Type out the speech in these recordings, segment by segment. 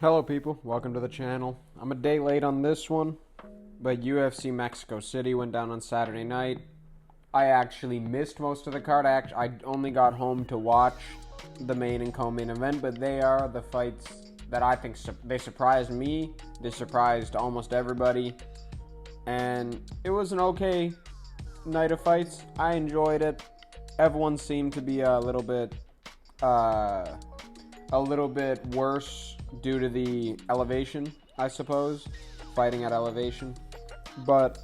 Hello people, welcome to the channel. I'm a day late on this one, but UFC Mexico City went down on Saturday night. I actually missed most of the card. I only got home to watch the main and co-main event, but they are the fights that I think they surprised me. They surprised almost everybody, and it was an okay night of fights. I enjoyed it. Everyone seemed to be a little bit worse due to the elevation, I suppose, fighting at elevation. But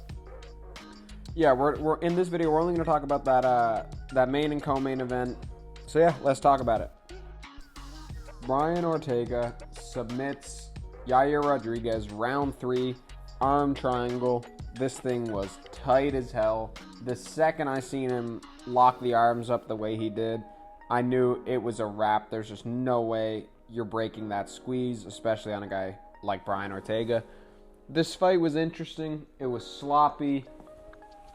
yeah, we're in this video. We're only going to talk about that main and co-main event. So yeah, let's talk about it. Brian Ortega submits Yair Rodriguez round 3, arm triangle. This thing was tight as hell. The second I seen him lock the arms up the way he did, I knew it was a wrap. There's just no way you're breaking that squeeze, especially on a guy like Brian Ortega. This fight was interesting. It was sloppy.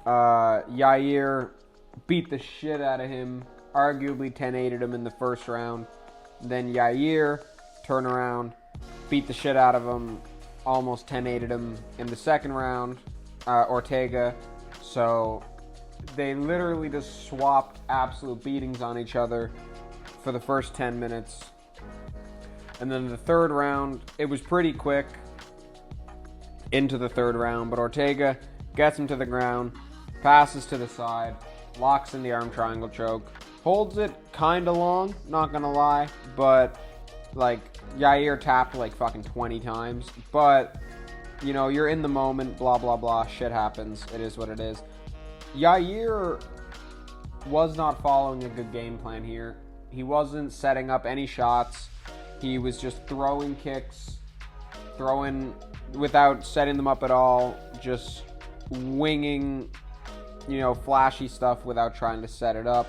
Yair beat the shit out of him, arguably 10-8'd him in the first round. Then Yair turned around, beat the shit out of him, almost 10-8'd him in the second round, Ortega. So they literally just swapped absolute beatings on each other for the first 10 minutes. And then the third round, it was pretty quick into the third round, but Ortega gets him to the ground, passes to the side, locks in the arm triangle choke, holds it kind of long, not gonna lie, but like Yair tapped like fucking 20 times, but you know, you're in the moment, blah, blah, blah, shit happens, it is what it is. Yair was not following a good game plan here. He wasn't setting up any shots. He was just throwing kicks, throwing without setting them up at all, just winging, you know, flashy stuff without trying to set it up.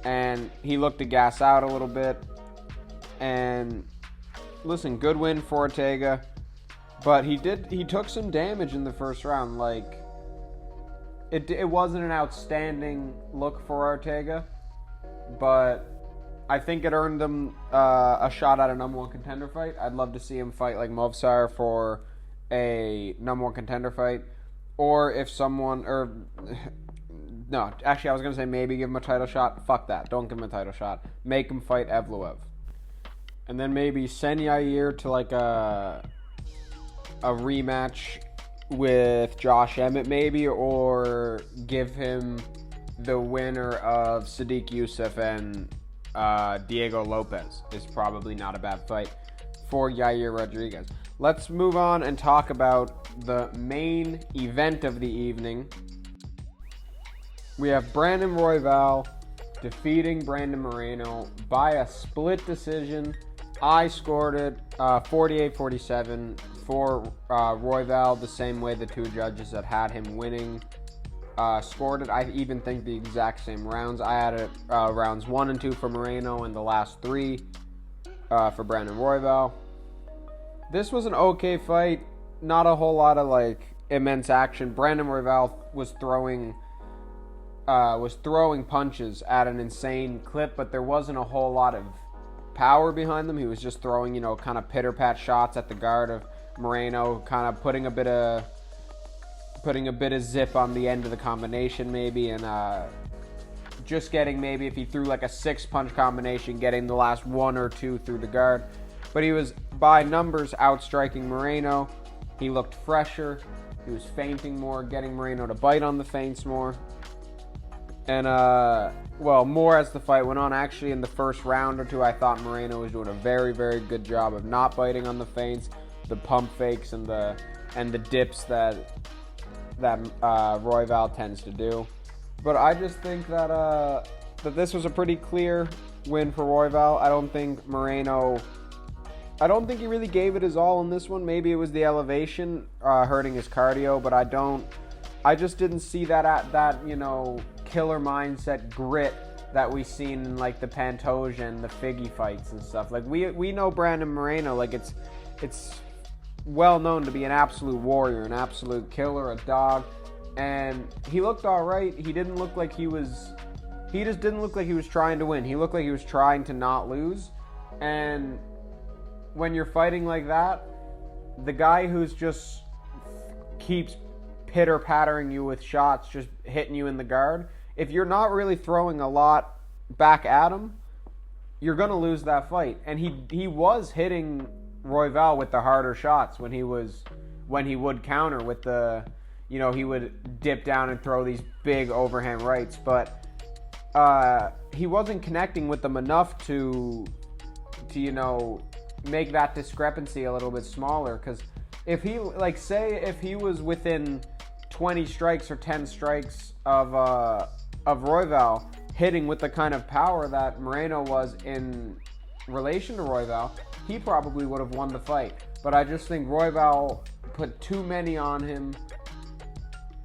And he looked to gas out a little bit. And listen, good win for Ortega, but he took some damage in the first round. Like, it wasn't an outstanding look for Ortega, but I think it earned him a shot at a number one contender fight. I'd love to see him fight like Movsar for a number one contender fight. Or if someone, no, actually I was going to say maybe give him a title shot. Fuck that. Don't give him a title shot. Make him fight Evloev. And then maybe send Yair to like a rematch with Josh Emmett maybe, or give him the winner of Sadiq Youssef and Diego Lopez. Is probably not a bad fight for Yair Rodriguez. Let's move on and talk about the main event of the evening. We have Brandon Royval defeating Brandon Moreno by a split decision. I scored it 48-47 for Royval, the same way the two judges that had him winning scored it. I even think the exact same rounds. I had it rounds 1 and 2 for Moreno and the last 3 for Brandon Royval. This was an okay fight. Not a whole lot of like immense action. Brandon Royval was throwing punches at an insane clip, but there wasn't a whole lot of power behind them. He was just throwing, you know, kind of pitter-pat shots at the guard of Moreno, kind of putting a bit of zip on the end of the combination maybe, and just getting, maybe if he threw like a 6-punch combination, getting the last 1 or 2 through the guard. But he was by numbers outstriking Moreno. He looked fresher. He was feinting more, getting Moreno to bite on the feints more. And more as the fight went on. Actually, in the first round or two, I thought Moreno was doing a very, very good job of not biting on the feints, the pump fakes, and the dips that Royval tends to do. But I just think that this was a pretty clear win for Royval. I don't think he really gave it his all in this one. Maybe it was the elevation hurting his cardio, but I just didn't see that you know, killer mindset grit that we seen in like the Pantoja and the Figgy fights and stuff. Like we know Brandon Moreno, like it's well known to be an absolute warrior, an absolute killer, a dog, and he looked all right. He didn't look like he was He just didn't look like he was trying to win. He looked like he was trying to not lose. And when you're fighting like that, the guy who's just keeps pitter-pattering you with shots, just hitting you in the guard, if you're not really throwing a lot back at him, you're going to lose that fight. And he was hitting Royval with the harder shots when he would counter with the, you know, he would dip down and throw these big overhand rights, but he wasn't connecting with them enough to you know, make that discrepancy a little bit smaller. Because if he, like, say if he was within 20 strikes or 10 strikes of Royval, hitting with the kind of power that Moreno was in relation to Royval, he probably would have won the fight. But I just think Royval put too many on him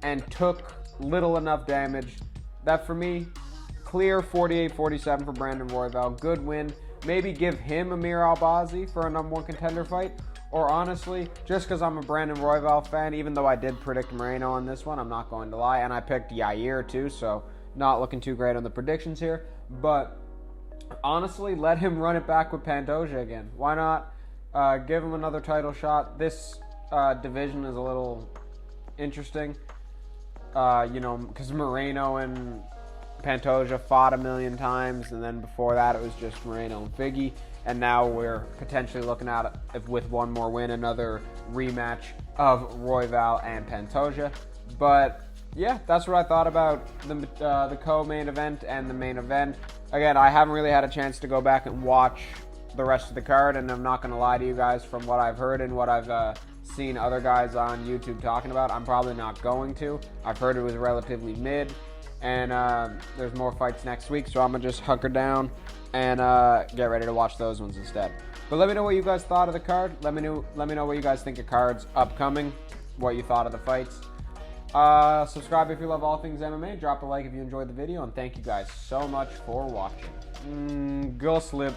and took little enough damage. That, for me, clear 48-47 for Brandon Royval. Good win. Maybe give him Amir Albazi for a number one contender fight. Or honestly, just because I'm a Brandon Royval fan, even though I did predict Moreno on this one, I'm not going to lie. And I picked Yair too, so not looking too great on the predictions here. But honestly, let him run it back with Pantoja again. Why not? Give him another title shot. This division is a little interesting, you know, because Moreno and Pantoja fought a million times, and then before that it was just Moreno and Figgy, and now we're potentially looking at, if with one more win, another rematch of Royval and Pantoja. But yeah, that's what I thought about the co-main event and the main event. Again, I haven't really had a chance to go back and watch the rest of the card, and I'm not going to lie to you guys, from what I've heard and what I've seen other guys on YouTube talking about, I'm probably not going to. I've heard it was relatively mid, and there's more fights next week, so I'm going to just hunker down and get ready to watch those ones instead. But let me know what you guys thought of the card. Let me know what you guys think of cards upcoming, what you thought of the fights. Subscribe if you love all things MMA. Drop a like if you enjoyed the video, and thank you guys so much for watching. Go slip.